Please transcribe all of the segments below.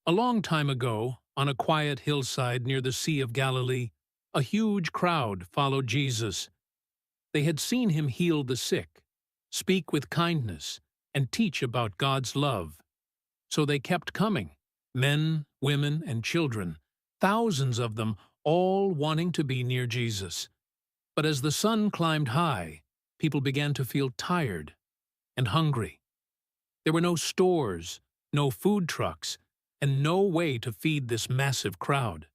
A long time ago, on a quiet hillside near the Sea of Galilee, a huge crowd followed Jesus. They had seen him heal the sick, speak with kindness, and teach about God's love. So they kept coming, men, women, and children, thousands of them, all wanting to be near Jesus. But as the sun climbed high, people began to feel tired and hungry. There were no stores, no food trucks, and no way to feed this massive crowd.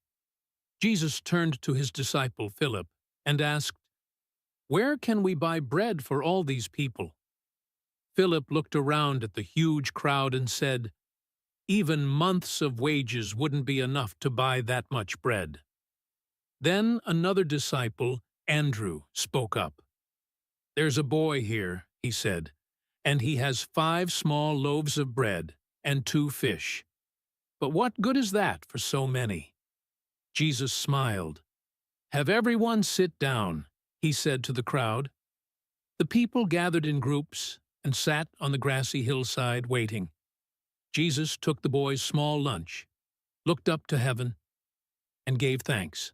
Jesus turned to his disciple Philip and asked, "Where can we buy bread for all these people?" Philip looked around at the huge crowd and said, "Even months of wages wouldn't be enough to buy that much bread." Then another disciple, Andrew, spoke up. "There's a boy here," he said, "and he has 5 small loaves of bread and 2 fish. But what good is that for so many?" Jesus smiled. "Have everyone sit down," he said to the crowd. The people gathered in groups and sat on the grassy hillside waiting. Jesus took the boy's small lunch, looked up to heaven, and gave thanks.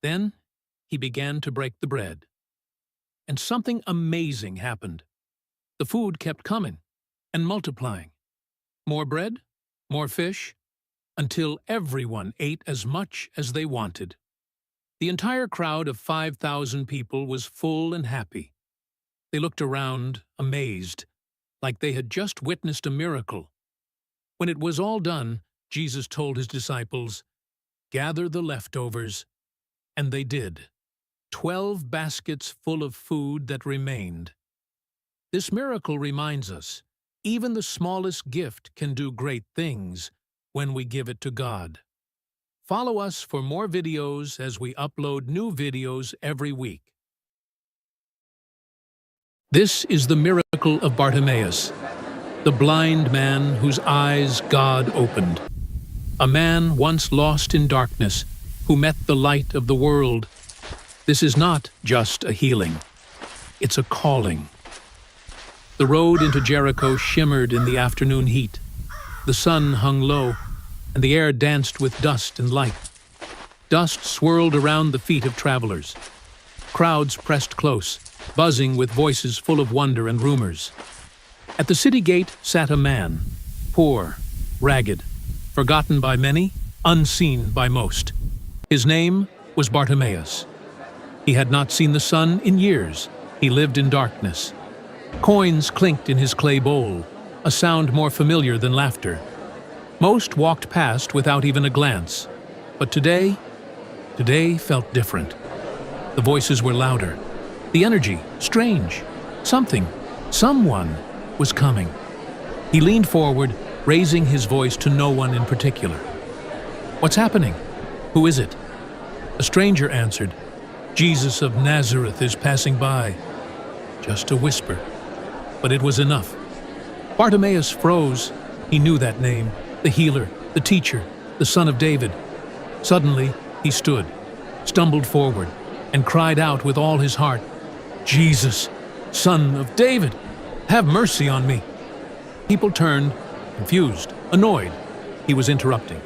Then he began to break the bread. And something amazing happened. The food kept coming and multiplying. More bread, more fish, until everyone ate as much as they wanted. The entire crowd of 5,000 people was full and happy. They looked around, amazed, like they had just witnessed a miracle. When it was all done, Jesus told his disciples, "Gather the leftovers," and they did. 12 baskets full of food that remained. This miracle reminds us, even the smallest gift can do great things when we give it to God. Follow us for more videos as we upload new videos every week. This is the miracle of Bartimaeus, the blind man whose eyes God opened. A man once lost in darkness, who met the light of the world. This is not just a healing. It's a calling. The road into Jericho shimmered in the afternoon heat. The sun hung low, and the air danced with dust and light. Dust swirled around the feet of travelers. Crowds pressed close, buzzing with voices full of wonder and rumors. At the city gate sat a man, poor, ragged, forgotten by many, unseen by most. His name was Bartimaeus. He had not seen the sun in years. He lived in darkness. Coins clinked in his clay bowl, a sound more familiar than laughter. Most walked past without even a glance. But today felt different. The voices were louder. The energy, strange. Someone was coming. He leaned forward, raising his voice to no one in particular. "What's happening? Who is it?" A stranger answered, "Jesus of Nazareth is passing by." Just a whisper, but it was enough. Bartimaeus froze. He knew that name, the healer, the teacher, the son of David. Suddenly, he stood, stumbled forward, and cried out with all his heart, "Jesus, Son of David, have mercy on me." People turned, confused, annoyed. He was interrupting,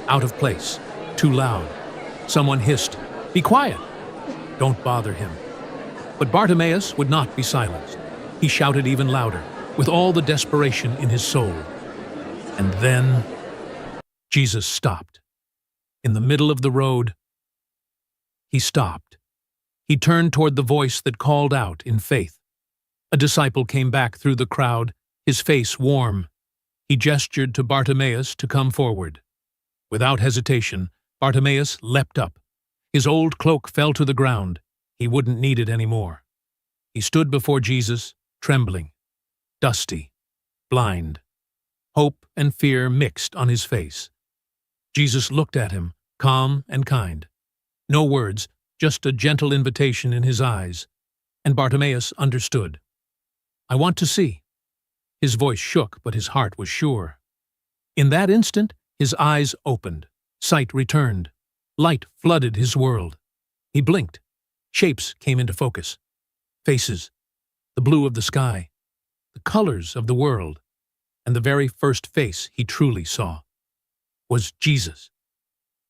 out of place, too loud. Someone hissed, "Be quiet! Don't bother him." But Bartimaeus would not be silenced. He shouted even louder, with all the desperation in his soul. And then Jesus stopped. In the middle of the road, he stopped. He turned toward the voice that called out in faith. A disciple came back through the crowd, his face warm. He gestured to Bartimaeus to come forward. Without hesitation, Bartimaeus leapt up. His old cloak fell to the ground. He wouldn't need it anymore. He stood before Jesus, trembling, dusty, blind. Hope and fear mixed on his face. Jesus looked at him, calm and kind. No words, just a gentle invitation in his eyes. And Bartimaeus understood. "I want to see." His voice shook, but his heart was sure. In that instant, his eyes opened. Sight returned. Light flooded his world. He blinked. Shapes came into focus. Faces, the blue of the sky, the colors of the world, and the very first face he truly saw. was Jesus.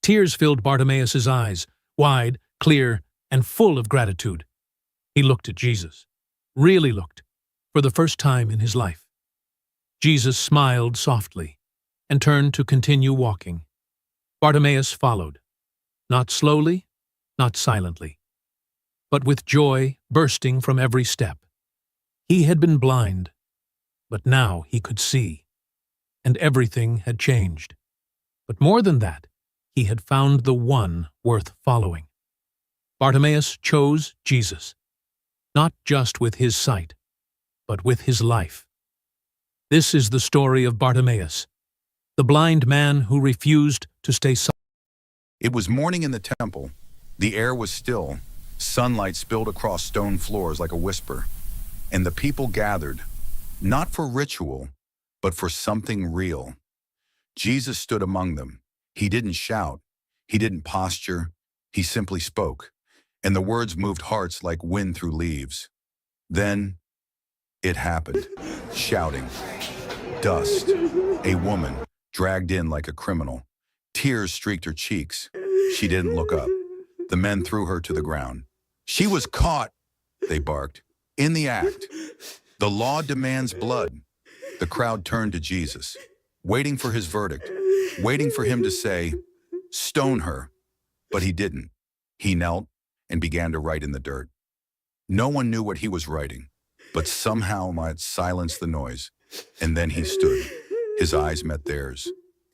Tears filled Bartimaeus' eyes, wide, clear, and full of gratitude. He looked at Jesus, really looked, for the first time in his life. Jesus smiled softly and turned to continue walking. Bartimaeus followed, not slowly, not silently, but with joy bursting from every step. He had been blind, but now he could see, and everything had changed. But more than that, he had found the one worth following. Bartimaeus chose Jesus, not just with his sight, but with his life. This is the story of Bartimaeus, the blind man who refused to stay silent. It was morning in the temple. The air was still. Sunlight spilled across stone floors like a whisper. And the people gathered, not for ritual, but for something real. Jesus stood among them. He didn't shout. He didn't posture. He simply spoke. And the words moved hearts like wind through leaves. Then it happened. Shouting. Dust. A woman, dragged in like a criminal. Tears streaked her cheeks. She didn't look up. The men threw her to the ground. She was caught, they barked, in the act. The law demands blood. The crowd turned to Jesus, waiting for his verdict, waiting for him to say, "Stone her." But he didn't. He knelt and began to write in the dirt. No one knew what he was writing, but somehow might silence the noise. And then he stood. His eyes met theirs,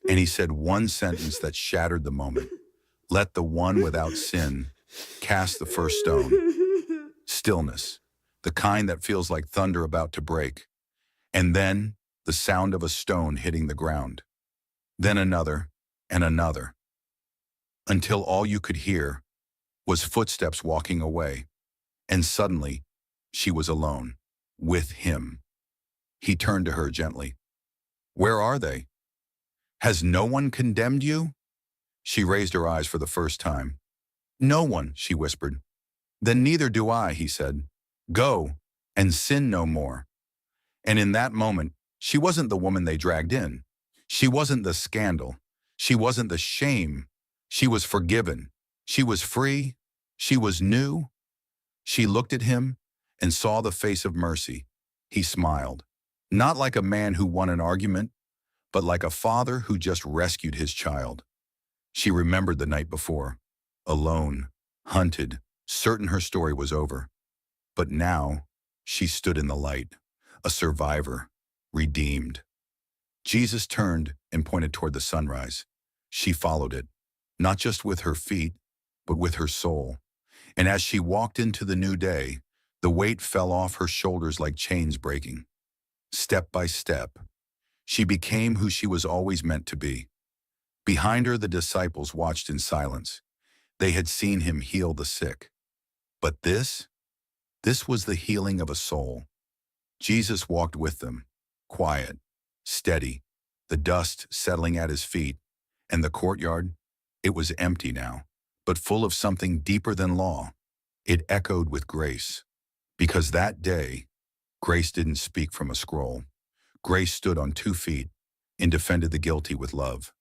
and he said one sentence that shattered the moment. "Let the one without sin cast the first stone." Stillness, the kind that feels like thunder about to break. And then the sound of a stone hitting the ground. Then another and another, until all you could hear was footsteps walking away. And suddenly, she was alone, with him. He turned to her gently. "Where are they? Has no one condemned you?" She raised her eyes for the first time. "No one," she whispered. "Then neither do I," he said. "Go and sin no more." And in that moment, she wasn't the woman they dragged in. She wasn't the scandal. She wasn't the shame. She was forgiven. She was free. She was new. She looked at him and saw the face of mercy. He smiled, not like a man who won an argument, but like a father who just rescued his child. She remembered the night before, alone, hunted, certain her story was over. But now, she stood in the light, a survivor, redeemed. Jesus turned and pointed toward the sunrise. She followed it, not just with her feet, but with her soul. And as she walked into the new day, the weight fell off her shoulders like chains breaking. Step by step, she became who she was always meant to be. Behind her, the disciples watched in silence. They had seen him heal the sick. But this was the healing of a soul. Jesus walked with them, quiet, steady, the dust settling at his feet, and the courtyard, it was empty now, but full of something deeper than law. It echoed with grace. Because that day, grace didn't speak from a scroll. Grace stood on 2 feet and defended the guilty with love.